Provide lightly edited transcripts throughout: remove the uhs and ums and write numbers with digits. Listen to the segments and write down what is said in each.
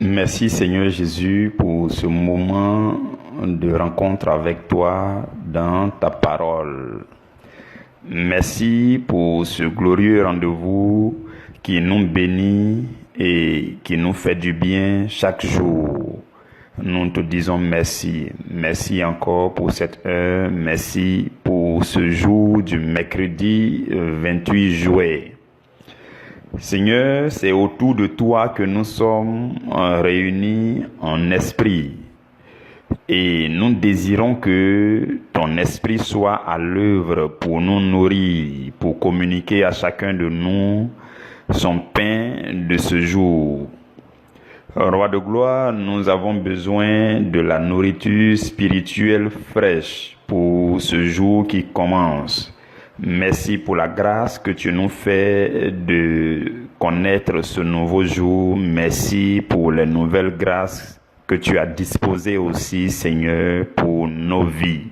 Merci Seigneur Jésus pour ce moment de rencontre avec toi dans ta parole. Merci pour ce glorieux rendez-vous qui nous bénit et qui nous fait du bien chaque jour. Nous te disons merci. Merci encore pour cette heure. Merci pour ce jour du mercredi 28 juillet. Seigneur, c'est autour de toi que nous sommes réunis en esprit. Et nous désirons que ton esprit soit à l'œuvre pour nous nourrir, pour communiquer à chacun de nous son pain de ce jour. Roi de gloire, nous avons besoin de la nourriture spirituelle fraîche pour ce jour qui commence. Merci pour la grâce que tu nous fais de connaître ce nouveau jour. Merci pour les nouvelles grâces que tu as disposées aussi, Seigneur, pour nos vies.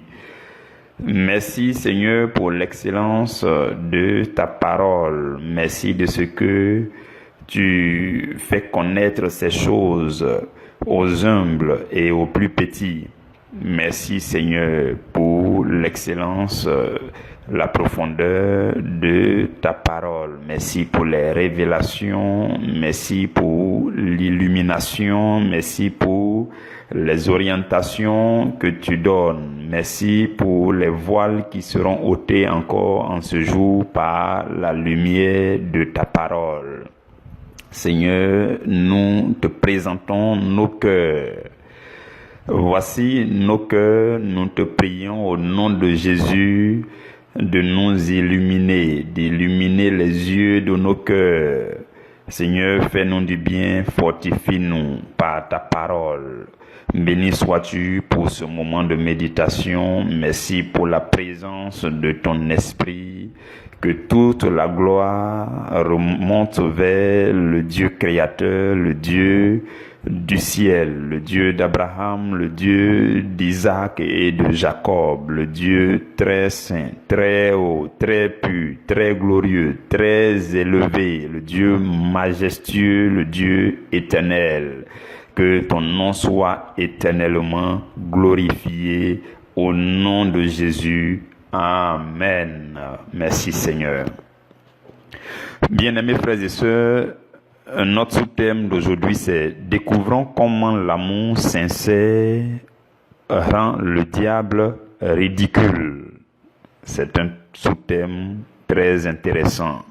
Merci, Seigneur, pour l'excellence de ta parole. Merci de ce que tu fais connaître ces choses aux humbles et aux plus petits. Merci, Seigneur, pour l'excellence, la profondeur de ta parole. Merci pour les révélations. Merci pour l'illumination. Merci pour les orientations que tu donnes. Merci pour les voiles qui seront ôtés encore en ce jour par la lumière de ta parole. Seigneur, nous te présentons nos cœurs. Voici nos cœurs, nous te prions au nom de Jésus de nous illuminer, d'illuminer les yeux de nos cœurs. Seigneur, fais-nous du bien, fortifie-nous par ta parole. Béni sois-tu pour ce moment de méditation. Merci pour la présence de ton esprit. Que toute la gloire remonte vers le Dieu créateur, le Dieu du ciel, le Dieu d'Abraham, le Dieu d'Isaac et de Jacob, le Dieu très saint, très haut, très pur, très glorieux, très élevé, le Dieu majestueux, le Dieu éternel. Que ton nom soit éternellement glorifié au nom de Jésus. Amen. Merci Seigneur. Bien-aimés frères et sœurs, notre sous-thème d'aujourd'hui c'est « Découvrons comment l'amour sincère rend le diable ridicule ». C'est un sous-thème très intéressant.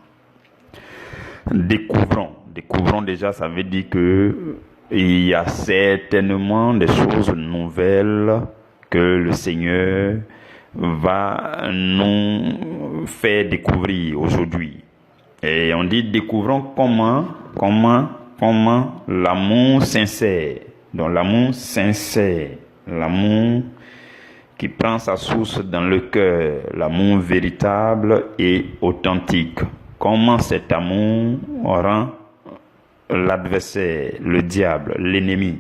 Découvrons déjà, ça veut dire que il y a certainement des choses nouvelles que le Seigneur va nous faire découvrir aujourd'hui. Et on dit découvrons comment l'amour sincère. Donc l'amour sincère, l'amour qui prend sa source dans le cœur, l'amour véritable et authentique. Comment cet amour rend l'adversaire, le diable, l'ennemi.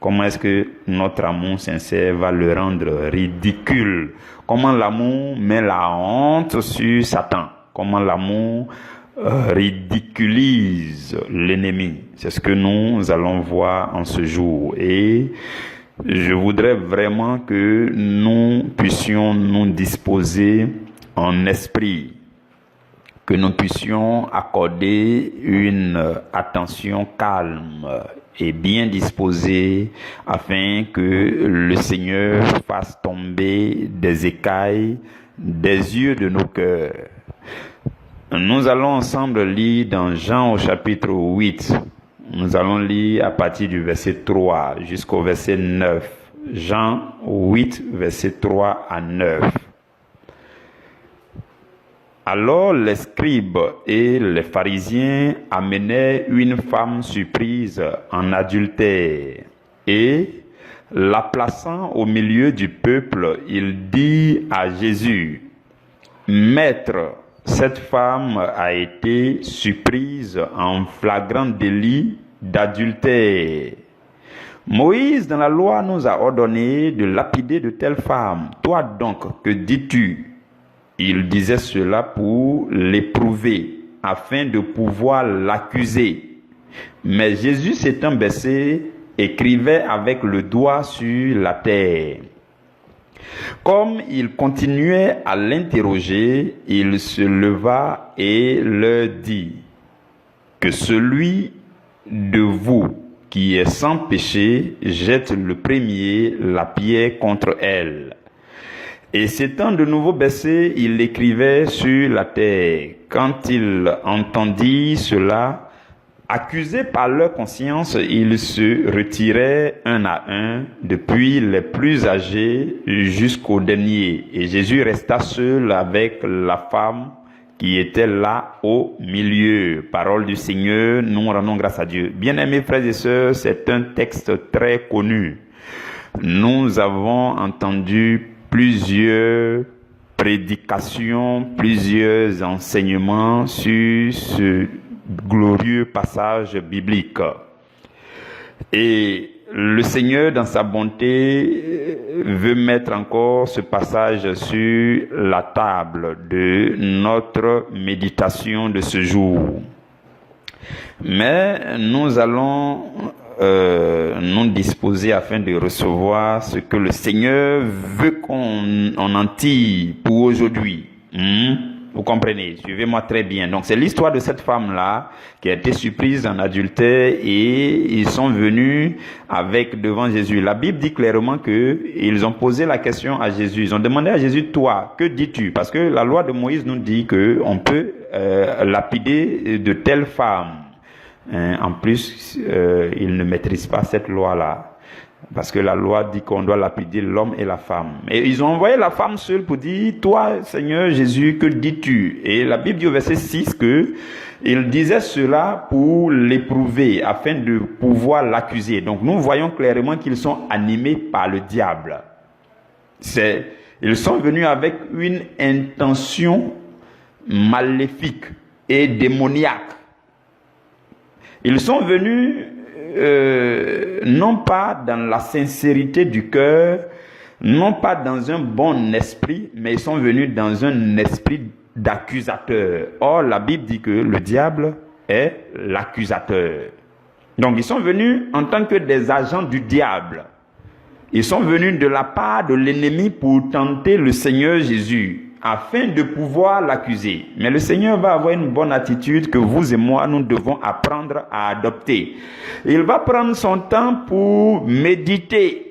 Comment est-ce que notre amour sincère va le rendre ridicule? Comment l'amour met la honte sur Satan? Comment l'amour ridiculise l'ennemi? C'est ce que nous allons voir en ce jour. Et je voudrais vraiment que nous puissions nous disposer en esprit, que nous puissions accorder une attention calme et bien disposée afin que le Seigneur fasse tomber des écailles des yeux de nos cœurs. Nous allons ensemble lire dans Jean au chapitre 8. Nous allons lire à partir du verset 3 jusqu'au verset 9. Jean 8, verset 3 à 9. Alors les scribes et les pharisiens amenaient une femme surprise en adultère et, la plaçant au milieu du peuple, il dit à Jésus, « Maître, cette femme a été surprise en flagrant délit d'adultère. Moïse, dans la loi, nous a ordonné de lapider de telles femmes. Toi donc, que dis-tu » Il disait cela pour l'éprouver, afin de pouvoir l'accuser. Mais Jésus s'étant baissé, écrivait avec le doigt sur la terre. Comme il continuait à l'interroger, il se leva et leur dit que celui de vous qui est sans péché jette le premier la pierre contre elle. Et s'étant de nouveau baissé, il écrivait sur la terre. Quand il entendit cela, accusés par leur conscience, ils se retiraient un à un, depuis les plus âgés jusqu'au dernier. Et Jésus resta seul avec la femme qui était là au milieu. Parole du Seigneur, nous rendons grâce à Dieu. Bien-aimés frères et sœurs, c'est un texte très connu. Nous avons entendu plusieurs prédications, plusieurs enseignements sur ce glorieux passage biblique. Et le Seigneur, dans sa bonté, veut mettre encore ce passage sur la table de notre méditation de ce jour. Mais nous allons nous disposer afin de recevoir ce que le Seigneur veut qu'on en tire pour aujourd'hui. Vous comprenez? Suivez-moi très bien. Donc, c'est l'histoire de cette femme-là qui a été surprise en adultère et ils sont venus avec devant Jésus. La Bible dit clairement que ils ont posé la question à Jésus. Ils ont demandé à Jésus, toi, que dis-tu? Parce que la loi de Moïse nous dit que on peut lapider de telles femmes. En plus, ils ne maîtrisent pas cette loi-là. Parce que la loi dit qu'on doit lapider l'homme et la femme. Et ils ont envoyé la femme seule pour dire, toi, Seigneur Jésus, que dis-tu? Et la Bible dit au verset 6 que il disait cela pour l'éprouver, afin de pouvoir l'accuser. Donc nous voyons clairement qu'ils sont animés par le diable. Ils sont venus avec une intention maléfique et démoniaque. Ils sont venus non pas dans la sincérité du cœur, non pas dans un bon esprit, mais ils sont venus dans un esprit d'accusateur. Or, la Bible dit que le diable est l'accusateur. Donc, ils sont venus en tant que des agents du diable. Ils sont venus de la part de l'ennemi pour tenter le Seigneur Jésus, afin de pouvoir l'accuser. Mais le Seigneur va avoir une bonne attitude que vous et moi, nous devons apprendre à adopter. Il va prendre son temps pour méditer.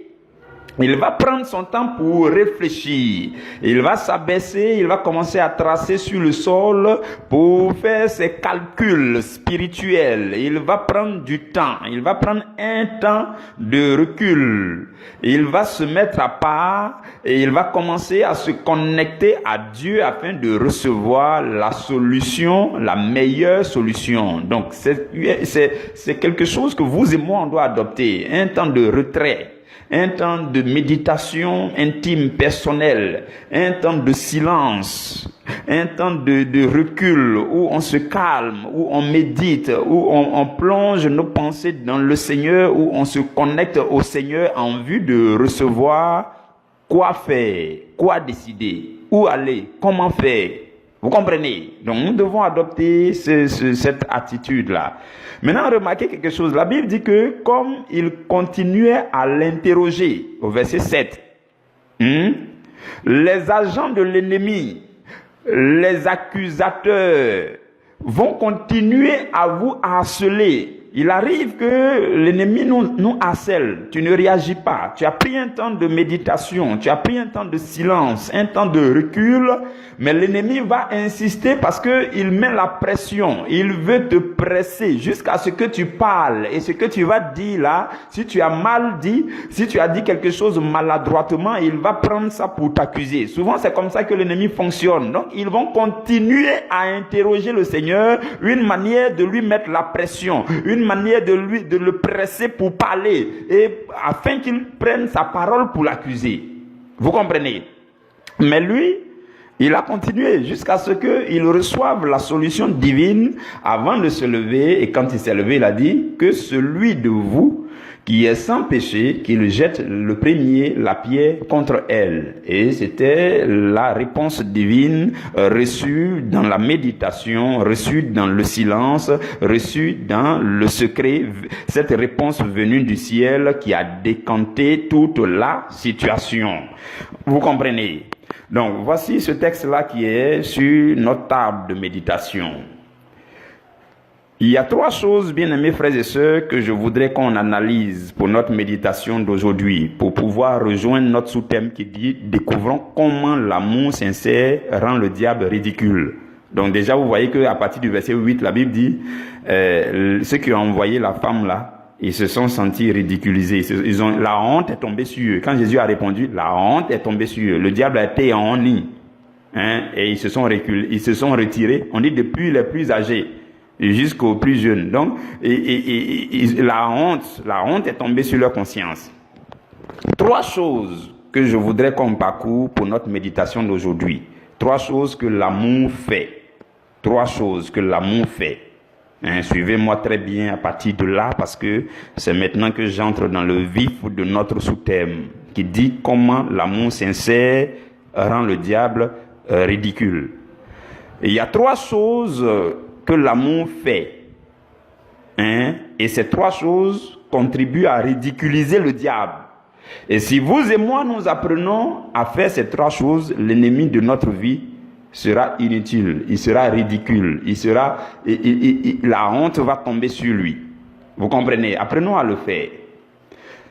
Il va prendre son temps pour réfléchir. Il va s'abaisser, il va commencer à tracer sur le sol pour faire ses calculs spirituels. Il va prendre du temps. Il va prendre un temps de recul. Il va se mettre à part et il va commencer à se connecter à Dieu afin de recevoir la solution, la meilleure solution. Donc, c'est quelque chose que vous et moi, on doit adopter. Un temps de retrait. Un temps de méditation intime, personnelle, un temps de silence, un temps de recul où on se calme, où on médite, où on plonge nos pensées dans le Seigneur, où on se connecte au Seigneur en vue de recevoir quoi faire, quoi décider, où aller, comment faire. Vous comprenez? Donc nous devons adopter cette attitude-là. Maintenant, remarquez quelque chose. La Bible dit que comme il continuait à l'interroger, au verset 7, les agents de l'ennemi, les accusateurs, vont continuer à vous harceler. Il arrive que l'ennemi nous harcèle. Tu ne réagis pas. Tu as pris un temps de méditation. Tu as pris un temps de silence, un temps de recul. Mais l'ennemi va insister parce que il met la pression. Il veut te presser jusqu'à ce que tu parles. Et ce que tu vas dire là, si tu as mal dit, si tu as dit quelque chose maladroitement, il va prendre ça pour t'accuser. Souvent, c'est comme ça que l'ennemi fonctionne. Donc, ils vont continuer à interroger le Seigneur, une manière de lui mettre la pression, une manière de le presser pour parler, et afin qu'il prenne sa parole pour l'accuser. Vous comprenez? Mais lui, Il a continué jusqu'à ce qu'il reçoive la solution divine avant de se lever. Et quand il s'est levé, il a dit que celui de vous qui est sans péché, qu'il jette le premier la pierre contre elle. Et c'était la réponse divine reçue dans la méditation, reçue dans le silence, reçue dans le secret. Cette réponse venue du ciel qui a décanté toute la situation. Vous comprenez? Donc, voici ce texte-là qui est sur notre table de méditation. Il y a trois choses, bien-aimés frères et sœurs, que je voudrais qu'on analyse pour notre méditation d'aujourd'hui, pour pouvoir rejoindre notre sous-thème qui dit « Découvrons comment l'amour sincère rend le diable ridicule ». Donc déjà, vous voyez qu'à partir du verset 8, la Bible dit ceux qui ont envoyé la femme là, ils se sont sentis ridiculisés. La honte est tombée sur eux. Quand Jésus a répondu, la honte est tombée sur eux. Le diable a été en nid. Et ils se sont retirés. On dit depuis les plus âgés jusqu'aux plus jeunes. Donc, la honte est tombée sur leur conscience. Trois choses que je voudrais qu'on parcourt pour notre méditation d'aujourd'hui. Trois choses que l'amour fait. Trois choses que l'amour fait. Suivez-moi très bien à partir de là, parce que c'est maintenant que j'entre dans le vif de notre sous-thème qui dit comment l'amour sincère rend le diable ridicule. Et il y a trois choses que l'amour fait. Et ces trois choses contribuent à ridiculiser le diable. Et si vous et moi nous apprenons à faire ces trois choses, l'ennemi de notre vie sera inutile, il sera ridicule, la honte va tomber sur lui. Vous comprenez? Apprenons à le faire.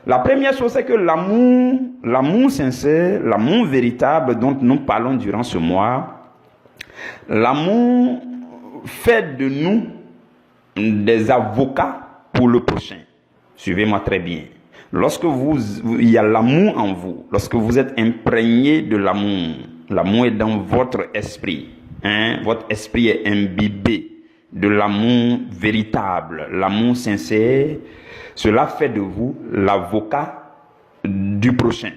La première chose, c'est que l'amour sincère, l'amour véritable dont nous parlons durant ce mois, l'amour fait de nous des avocats pour le prochain. Suivez-moi très bien. Lorsque il y a l'amour en vous, lorsque vous êtes imprégné de l'amour, l'amour est dans votre esprit. Votre esprit est imbibé de l'amour véritable, l'amour sincère. Cela fait de vous l'avocat du prochain.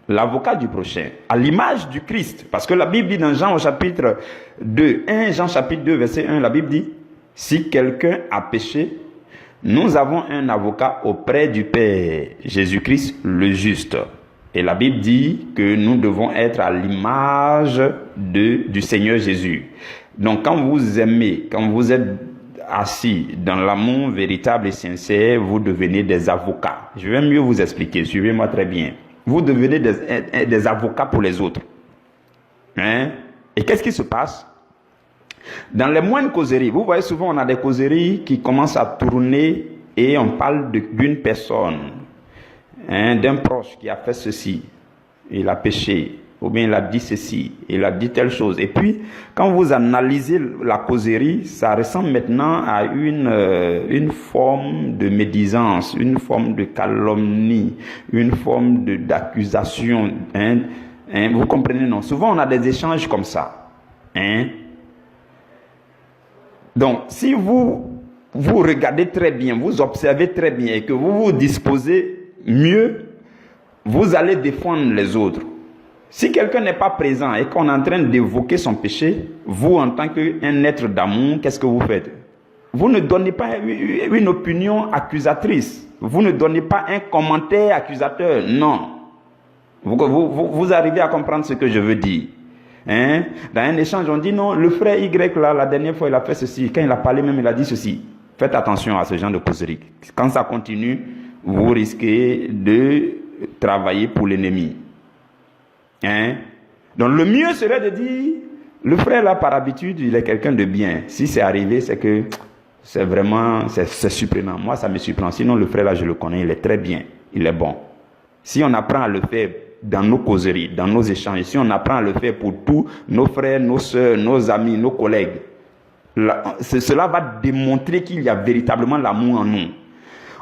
L'avocat du prochain, à l'image du Christ. Parce que la Bible dit dans Jean au chapitre 2, 1 Jean chapitre 2, verset 1, la Bible dit, si quelqu'un a péché, nous avons un avocat auprès du Père, Jésus-Christ le juste. Et la Bible dit que nous devons être à l'image du Seigneur Jésus. Donc quand vous aimez, quand vous êtes assis dans l'amour véritable et sincère, vous devenez des avocats. Je vais mieux vous expliquer, suivez-moi très bien. Vous devenez des avocats pour les autres. Et qu'est-ce qui se passe? Dans les moindres causeries, vous voyez souvent on a des causeries qui commencent à tourner et on parle d'une personne, d'un proche qui a fait ceci, il a péché, ou bien il a dit ceci, il a dit telle chose. Et puis, quand vous analysez la causerie, ça ressemble maintenant à une forme de médisance, une forme de calomnie, une forme d'accusation. Vous comprenez, non? Souvent, on a des échanges comme ça. Donc, si vous regardez très bien, vous observez très bien et que vous vous disposez mieux, vous allez défendre les autres. Si quelqu'un n'est pas présent et qu'on est en train d'évoquer son péché, vous, en tant qu'un être d'amour, qu'est-ce que vous faites? Vous ne donnez pas une opinion accusatrice. Vous ne donnez pas un commentaire accusateur. Non. Vous arrivez à comprendre ce que je veux dire. Dans un échange, on dit non, le frère Y là, la dernière fois il a fait ceci, quand il a parlé même il a dit ceci. Faites attention à ce genre de causerie. Quand ça continue, vous risquez de travailler pour l'ennemi. Donc le mieux serait de dire, le frère là par habitude il est quelqu'un de bien. Si c'est arrivé, c'est que c'est vraiment, c'est surprenant. Moi ça me surprend. Sinon le frère là je le connais, il est très bien, il est bon. Si on apprend à le faire dans nos causeries, dans nos échanges, si on apprend à le faire pour tous nos frères, nos sœurs, nos amis, nos collègues, cela va démontrer qu'il y a véritablement l'amour en nous.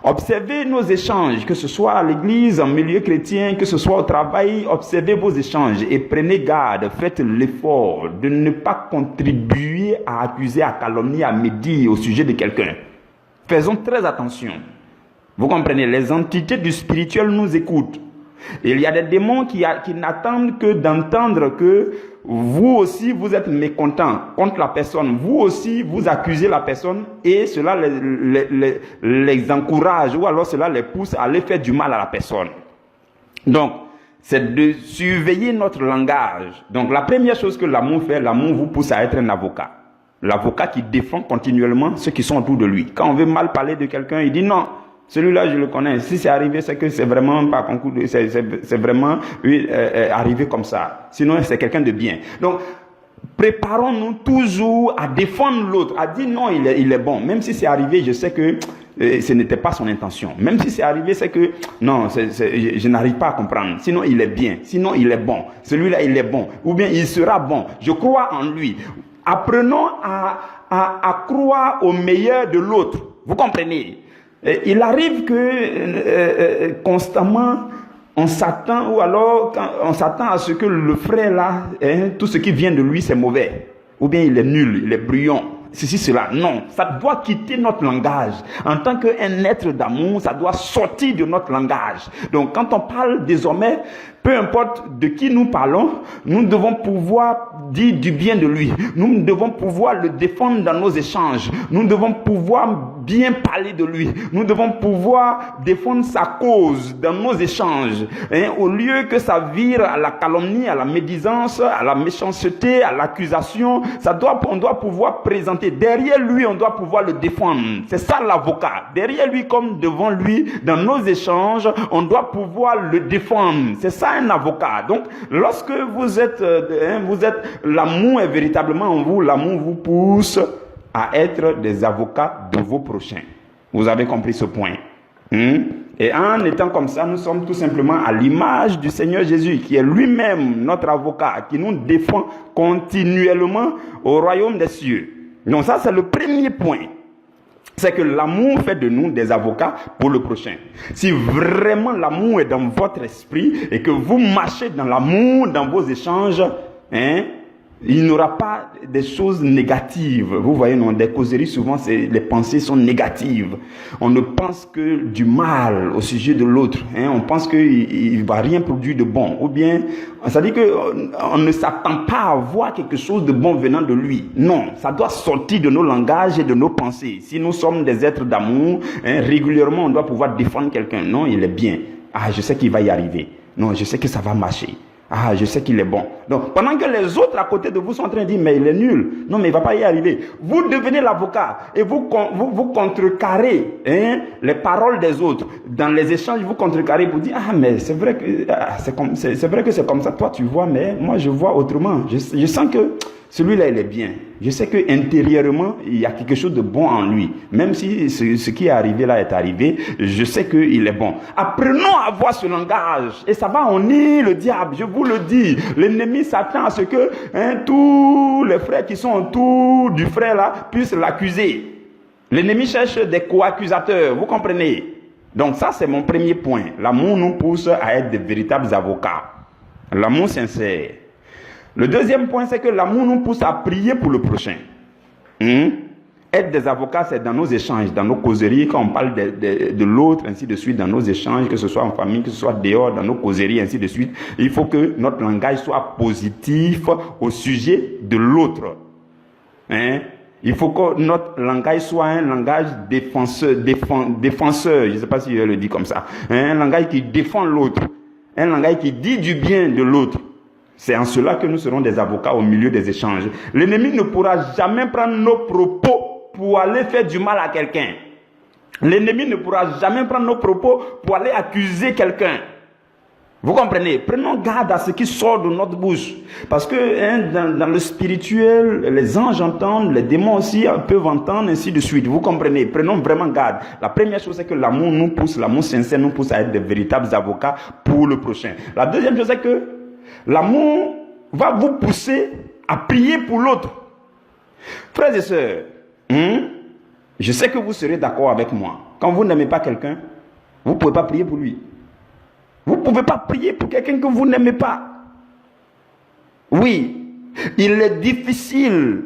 Observez nos échanges, que ce soit à l'église, en milieu chrétien, que ce soit au travail, observez vos échanges et prenez garde, faites l'effort de ne pas contribuer à accuser, à calomnier, à médire au sujet de quelqu'un. Faisons très attention. Vous comprenez, les entités du spirituel nous écoutent. Et il y a des démons qui n'attendent que d'entendre que vous aussi, vous êtes mécontent contre la personne. Vous aussi, vous accusez la personne et cela les encourage ou alors cela les pousse à aller faire du mal à la personne. Donc, c'est de surveiller notre langage. Donc, la première chose que l'amour fait, l'amour vous pousse à être un avocat. L'avocat qui défend continuellement ceux qui sont autour de lui. Quand on veut mal parler de quelqu'un, il dit non. Celui-là, je le connais. Si c'est arrivé, c'est que c'est vraiment pas concours, c'est vraiment arrivé comme ça. Sinon, c'est quelqu'un de bien. Donc, préparons-nous toujours à défendre l'autre, à dire non, il est bon. Même si c'est arrivé, je sais que ce n'était pas son intention. Même si c'est arrivé, c'est que non, je n'arrive pas à comprendre. Sinon, il est bien. Sinon, il est bon. Celui-là, il est bon. Ou bien, il sera bon. Je crois en lui. Apprenons à croire au meilleur de l'autre. Vous comprenez? Il arrive que constamment on s'attend ou alors on s'attend à ce que le frère là, tout ce qui vient de lui c'est mauvais, ou bien il est nul, il est brouillon, ceci, cela. Non, ça doit quitter notre langage. En tant qu'un être d'amour, ça doit sortir de notre langage. Donc quand on parle désormais, peu importe de qui nous parlons, nous devons pouvoir dire du bien de lui. Nous devons pouvoir le défendre dans nos échanges. Nous devons pouvoir bien parler de lui. Nous devons pouvoir défendre sa cause dans nos échanges. Au lieu que ça vire à la calomnie, à la médisance, à la méchanceté, à l'accusation, on doit pouvoir présenter. Derrière lui, on doit pouvoir le défendre. C'est ça l'avocat. Derrière lui comme devant lui, dans nos échanges, on doit pouvoir le défendre. C'est ça un avocat. Donc, lorsque vous êtes, l'amour est véritablement en vous, l'amour vous pousse à être des avocats de vos prochains. Vous avez compris ce point? Et en étant comme ça, nous sommes tout simplement à l'image du Seigneur Jésus, qui est lui-même notre avocat, qui nous défend continuellement au royaume des cieux. Donc ça, c'est le premier point. C'est que l'amour fait de nous des avocats pour le prochain. Si vraiment l'amour est dans votre esprit et que vous marchez dans l'amour, dans vos échanges, il n'y aura pas des choses négatives. Vous voyez, dans des causeries, souvent, les pensées sont négatives. On ne pense que du mal au sujet de l'autre. On pense qu'il ne va rien produire de bon. Ou bien, ça dit qu'on ne s'attend pas à voir quelque chose de bon venant de lui. Non, ça doit sortir de nos langages et de nos pensées. Si nous sommes des êtres d'amour, régulièrement, on doit pouvoir défendre quelqu'un. Non, il est bien. Ah, je sais qu'il va y arriver. Non, je sais que ça va marcher. Ah, je sais qu'il est bon. Donc, pendant que les autres à côté de vous sont en train de dire, mais il est nul. Non, mais il ne va pas y arriver. Vous devenez l'avocat et vous contrecarrez les paroles des autres. Dans les échanges, vous contrecarrez pour dire, ah, mais c'est vrai que c'est vrai que c'est comme ça. Toi, tu vois, mais moi, je vois autrement. Je sens que celui-là, il est bien. Je sais qu'intérieurement, il y a quelque chose de bon en lui. Même si ce qui est arrivé là est arrivé, je sais qu'il est bon. Apprenons à voir ce langage. Et ça va ennuyer le diable, je vous le dis. L'ennemi s'attend à ce que tous les frères qui sont autour du frère là puissent l'accuser. L'ennemi cherche des co-accusateurs, vous comprenez? Donc ça, c'est mon premier point. L'amour nous pousse à être de véritables avocats. L'amour sincère. Le deuxième point, c'est que l'amour nous pousse à prier pour le prochain. Être des avocats, c'est dans nos échanges, dans nos causeries, quand on parle de l'autre, ainsi de suite, dans nos échanges, que ce soit en famille, que ce soit dehors, dans nos causeries, ainsi de suite. Il faut que notre langage soit positif au sujet de l'autre. Il faut que notre langage soit un langage défenseur, je ne sais pas si je le dis comme ça. Un langage qui défend l'autre. Un langage qui dit du bien de l'autre. C'est en cela que nous serons des avocats au milieu des échanges. L'ennemi ne pourra jamais prendre nos propos pour aller faire du mal à quelqu'un. L'ennemi ne pourra jamais prendre nos propos pour aller accuser quelqu'un. Vous comprenez? Prenons garde à ce qui sort de notre bouche. Parce que dans le spirituel, les anges entendent, les démons aussi peuvent entendre, ainsi de suite. Vous comprenez? Prenons vraiment garde. La première chose, c'est que l'amour nous pousse, l'amour sincère nous pousse à être de véritables avocats pour le prochain. La deuxième chose, c'est que l'amour va vous pousser à prier pour l'autre. Frères et sœurs, je sais que vous serez d'accord avec moi. Quand vous n'aimez pas quelqu'un, vous ne pouvez pas prier pour lui. Vous ne pouvez pas prier pour quelqu'un que vous n'aimez pas. Oui, il est difficile.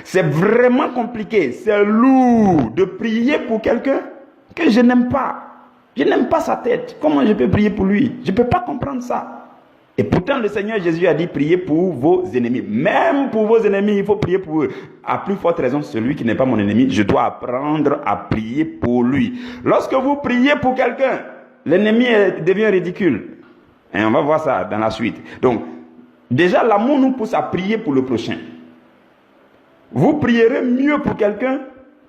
C'est vraiment compliqué. C'est lourd de prier pour quelqu'un que je n'aime pas. Je n'aime pas sa tête. Comment je peux prier pour lui? Je ne peux pas comprendre ça. Et pourtant, le Seigneur Jésus a dit priez pour vos ennemis. Même pour vos ennemis, il faut prier pour eux. À plus forte raison, celui qui n'est pas mon ennemi, je dois apprendre à prier pour lui. Lorsque vous priez pour quelqu'un, l'ennemi devient ridicule. Et on va voir ça dans la suite. Donc, déjà, l'amour nous pousse à prier pour le prochain. Vous prierez mieux pour quelqu'un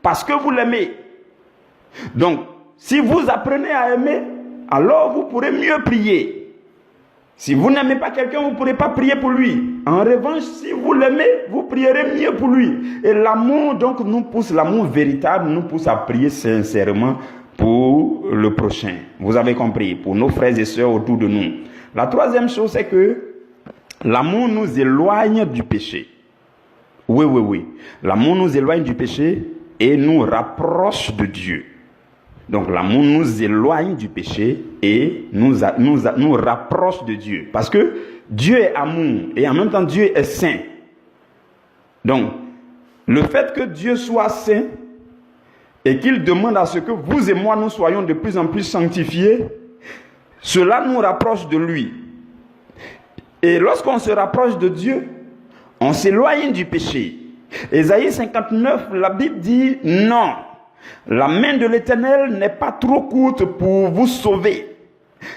parce que vous l'aimez. Donc, si vous apprenez à aimer, alors vous pourrez mieux prier. Si vous n'aimez pas quelqu'un, vous ne pourrez pas prier pour lui. En revanche, si vous l'aimez, vous prierez mieux pour lui. Et l'amour, donc, nous pousse, l'amour véritable nous pousse à prier sincèrement pour le prochain. Vous avez compris, pour nos frères et sœurs autour de nous. La troisième chose, c'est que l'amour nous éloigne du péché. Oui. L'amour nous éloigne du péché et nous rapproche de Dieu. Donc l'amour nous éloigne du péché et nous rapproche de Dieu. Parce que Dieu est amour et en même temps Dieu est saint. Donc le fait que Dieu soit saint et qu'il demande à ce que vous et moi nous soyons de plus en plus sanctifiés, cela nous rapproche de lui. Et lorsqu'on se rapproche de Dieu, on s'éloigne du péché. Ésaïe 59, la Bible dit non. La main de l'Éternel n'est pas trop courte pour vous sauver,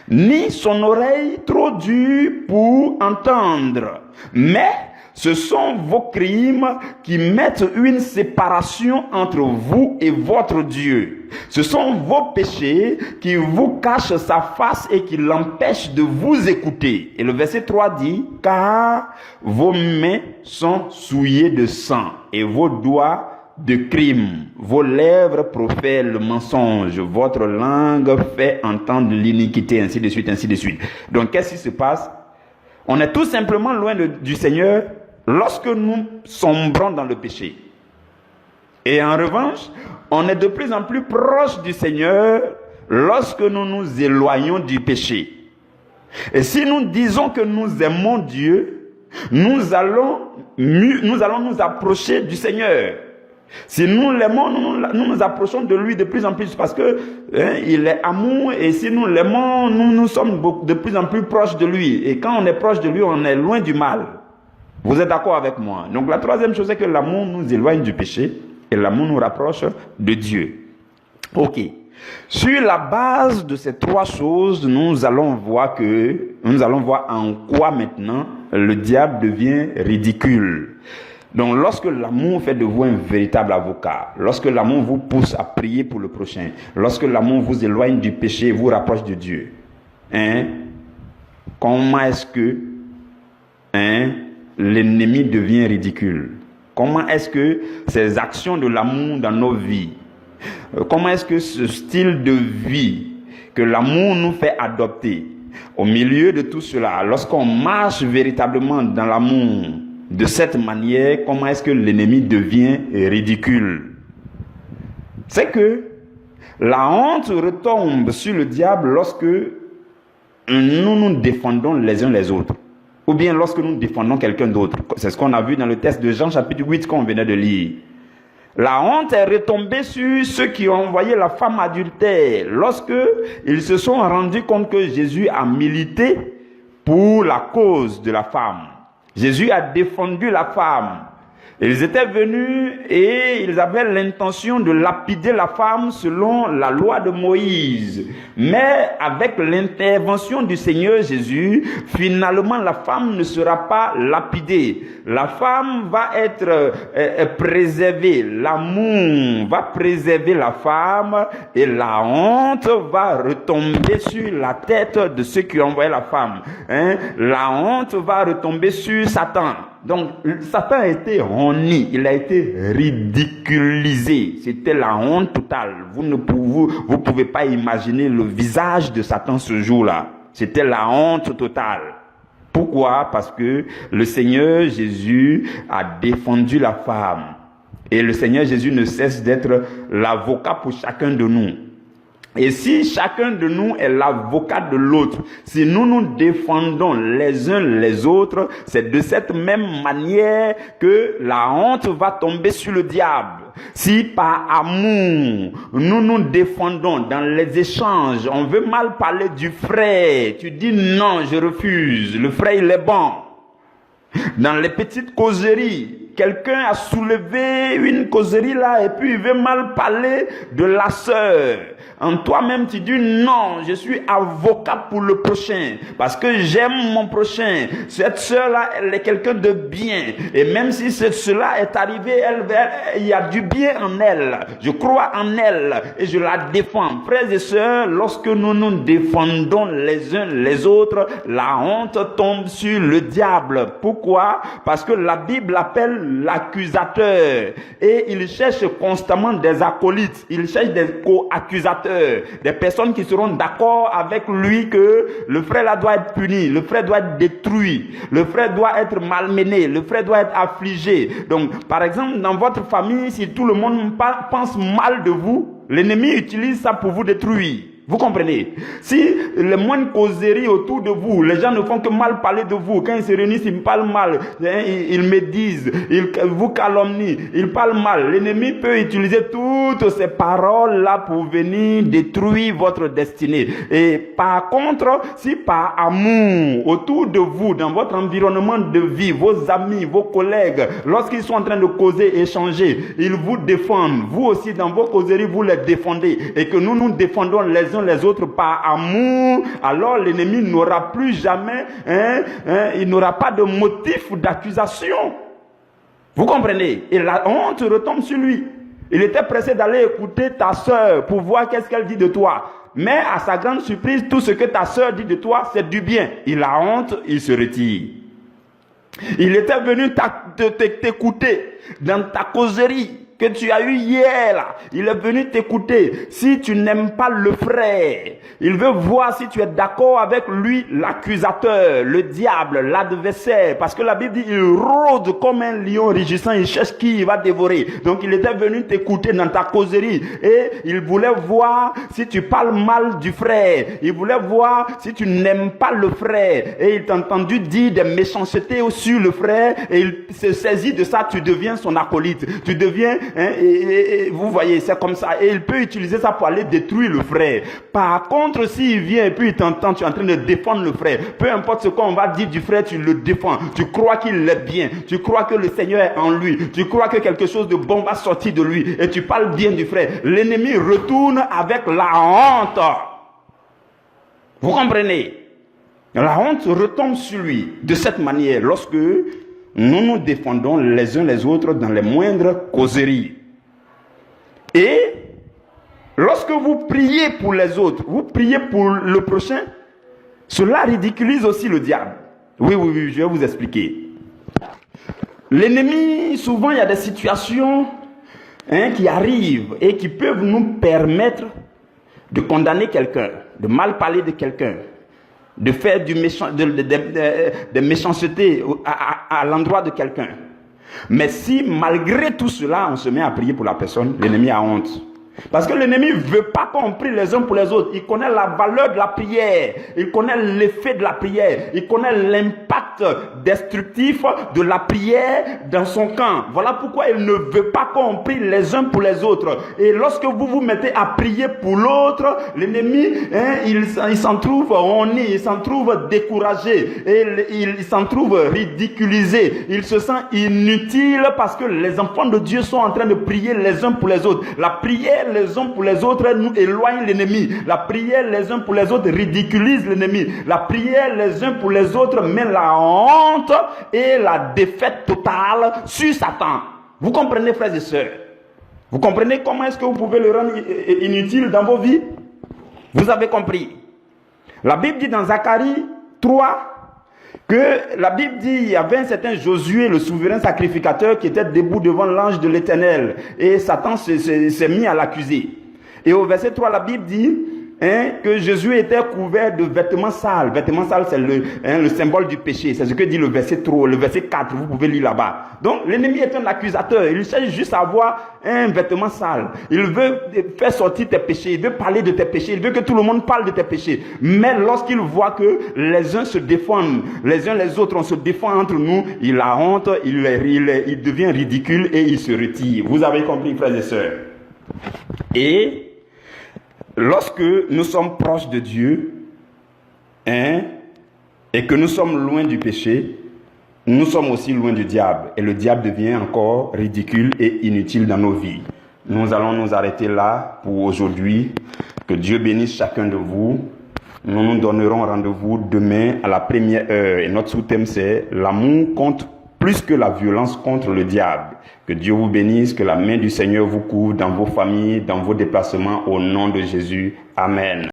ni son oreille trop dure pour entendre. Mais ce sont vos crimes qui mettent une séparation entre vous et votre Dieu. Ce sont vos péchés qui vous cachent sa face et qui l'empêchent de vous écouter. Et le verset 3 dit, car vos mains sont souillées de sang et vos doigts de crime. Vos lèvres profèrent le mensonge. Votre langue fait entendre l'iniquité, ainsi de suite, ainsi de suite. Donc, qu'est-ce qui se passe? On est tout simplement loin du Seigneur lorsque nous sombrons dans le péché. Et en revanche, on est de plus en plus proche du Seigneur lorsque nous nous éloignons du péché. Et si nous disons que nous aimons Dieu, nous allons nous approcher du Seigneur. Si nous l'aimons, nous nous approchons de lui de plus en plus parce que il est amour, et si nous l'aimons, nous sommes de plus en plus proches de lui. Et quand on est proche de lui, on est loin du mal. Vous êtes d'accord avec moi? Donc la troisième chose, c'est que l'amour nous éloigne du péché et l'amour nous rapproche de Dieu. Ok. Sur la base de ces trois choses, nous allons voir en quoi maintenant le diable devient ridicule. Donc lorsque l'amour fait de vous un véritable avocat, lorsque l'amour vous pousse à prier pour le prochain, lorsque l'amour vous éloigne du péché et vous rapproche de Dieu, comment est-ce que l'ennemi devient ridicule? Comment est-ce que ces actions de l'amour dans nos vies, comment est-ce que ce style de vie que l'amour nous fait adopter, au milieu de tout cela, lorsqu'on marche véritablement dans l'amour, de cette manière, comment est-ce que l'ennemi devient ridicule? C'est que la honte retombe sur le diable lorsque nous défendons les uns les autres. Ou bien lorsque nous défendons quelqu'un d'autre. C'est ce qu'on a vu dans le texte de Jean chapitre 8 qu'on venait de lire. La honte est retombée sur ceux qui ont envoyé la femme adultère lorsque ils se sont rendus compte que Jésus a milité pour la cause de la femme. Jésus a défendu la femme. Ils étaient venus et ils avaient l'intention de lapider la femme selon la loi de Moïse. Mais avec l'intervention du Seigneur Jésus, finalement la femme ne sera pas lapidée. La femme va être préservée. L'amour va préserver la femme et la honte va retomber sur la tête de ceux qui ont envoyé la femme. La honte va retomber sur Satan. Donc, Satan a été honni, il a été ridiculisé. C'était la honte totale. Vous pouvez pas imaginer le visage de Satan ce jour-là. C'était la honte totale. Pourquoi? Parce que le Seigneur Jésus a défendu la femme. Et le Seigneur Jésus ne cesse d'être l'avocat pour chacun de nous. Et si chacun de nous est l'avocat de l'autre, si nous nous défendons les uns les autres, c'est de cette même manière que la honte va tomber sur le diable. si par amour, nous nous défendons dans les échanges, on veut mal parler du frère, tu dis non, je refuse, le frère il est bon. Dans les petites causeries, quelqu'un a soulevé une causerie là et puis il veut mal parler de la sœur. En toi-même, tu dis non, je suis avocat pour le prochain parce que j'aime mon prochain. Cette sœur-là, elle est quelqu'un de bien. Et même si cela est arrivé, il y a du bien en elle. Je crois en elle et je la défends. Frères et sœurs, lorsque nous nous défendons les uns les autres, la honte tombe sur le diable. Pourquoi? Parce que la Bible appelle l'accusateur et il cherche constamment des acolytes. Il cherche des co-accusateurs. Des personnes qui seront d'accord avec lui que le frère là doit être puni, le frère doit être détruit, le frère doit être malmené, le frère doit être affligé. Donc, par exemple, dans votre famille, si tout le monde pense mal de vous, l'ennemi utilise ça pour vous détruire. Vous comprenez? Si les moindres causeries autour de vous, les gens ne font que mal parler de vous. Quand ils se réunissent, ils parlent mal. Ils médisent, ils vous calomnient, ils parlent mal. L'ennemi peut utiliser toutes ces paroles-là pour venir détruire votre destinée. Et par contre, si par amour, autour de vous, dans votre environnement de vie, vos amis, vos collègues, lorsqu'ils sont en train de causer, échanger, ils vous défendent. Vous aussi, dans vos causeries, vous les défendez. Et que nous nous défendons les uns les autres par amour, alors l'ennemi n'aura plus jamais, il n'aura pas de motif d'accusation. Vous comprenez? Et la honte retombe sur lui. Il était pressé d'aller écouter ta sœur pour voir qu'est-ce qu'elle dit de toi. Mais à sa grande surprise, tout ce que ta sœur dit de toi, c'est du bien. Il a honte, il se retire. Il était venu t'écouter dans ta causerie que tu as eu hier là. Il est venu t'écouter. Si tu n'aimes pas le frère, il veut voir si tu es d'accord avec lui, l'accusateur, le diable, l'adversaire. Parce que la Bible dit, il rôde comme un lion rugissant, il cherche qui il va dévorer. Donc il était venu t'écouter dans ta causerie. Et il voulait voir si tu parles mal du frère. Il voulait voir si tu n'aimes pas le frère. Et il t'a entendu dire des méchancetés sur le frère. Et il se saisit de ça, tu deviens son acolyte. Tu deviens... et vous voyez, c'est comme ça. Et il peut utiliser ça pour aller détruire le frère. Par contre, s'il vient et puis il t'entend, tu es en train de défendre le frère. Peu importe ce qu'on va dire du frère, tu le défends. Tu crois qu'il est bien. Tu crois que le Seigneur est en lui. Tu crois que quelque chose de bon va sortir de lui. Et tu parles bien du frère. L'ennemi retourne avec la honte. Vous comprenez? La honte retombe sur lui de cette manière lorsque nous nous défendons les uns les autres dans les moindres causeries. Et lorsque vous priez pour les autres, vous priez pour le prochain, cela ridiculise aussi le diable. Oui, je vais vous expliquer. L'ennemi, souvent il y a des situations qui arrivent et qui peuvent nous permettre de condamner quelqu'un, de mal parler de quelqu'un, de faire des méchancetés à l'endroit de quelqu'un. Mais si malgré tout cela, on se met à prier pour la personne, l'ennemi a honte. Parce que l'ennemi ne veut pas qu'on prie les uns pour les autres. Il connaît la valeur de la prière. Il connaît l'effet de la prière. Il connaît l'impact destructif de la prière dans son camp. Voilà pourquoi il ne veut pas qu'on prie les uns pour les autres. Et lorsque vous vous mettez à prier pour l'autre, l'ennemi, il s'en trouve honni, il s'en trouve découragé. Et il s'en trouve ridiculisé. Il se sent inutile parce que les enfants de Dieu sont en train de prier les uns pour les autres. La prière les uns pour les autres nous éloigne l'ennemi. La prière les uns pour les autres ridiculise l'ennemi. La prière les uns pour les autres met la honte et la défaite totale sur Satan. Vous comprenez, frères et sœurs? Vous comprenez comment est-ce que vous pouvez le rendre inutile dans vos vies? Vous avez compris. La Bible dit dans Zacharie 3 que la Bible dit il y avait un certain Josué, le souverain sacrificateur, qui était debout devant l'ange de l'Éternel. Et Satan s'est mis à l'accuser. Et au verset 3, la Bible dit que Jésus était couvert de vêtements sales. Vêtements sales, c'est le symbole du péché. C'est ce que dit le verset 3, le verset 4. Vous pouvez lire là-bas. Donc, l'ennemi est un accusateur. Il cherche juste à avoir un vêtement sale. Il veut faire sortir tes péchés. Il veut parler de tes péchés. Il veut que tout le monde parle de tes péchés. Mais lorsqu'il voit que les uns se défendent, les uns les autres, on se défend entre nous, il a honte, il devient ridicule et il se retire. Vous avez compris, frères et sœurs? Et lorsque nous sommes proches de Dieu, et que nous sommes loin du péché, nous sommes aussi loin du diable. Et le diable devient encore ridicule et inutile dans nos vies. Nous allons nous arrêter là pour aujourd'hui. Que Dieu bénisse chacun de vous. Nous nous donnerons rendez-vous demain à la première heure. Et notre sous-thème, c'est « L'amour compte plus que la violence contre le diable ». Que Dieu vous bénisse, que la main du Seigneur vous couvre dans vos familles, dans vos déplacements, au nom de Jésus. Amen.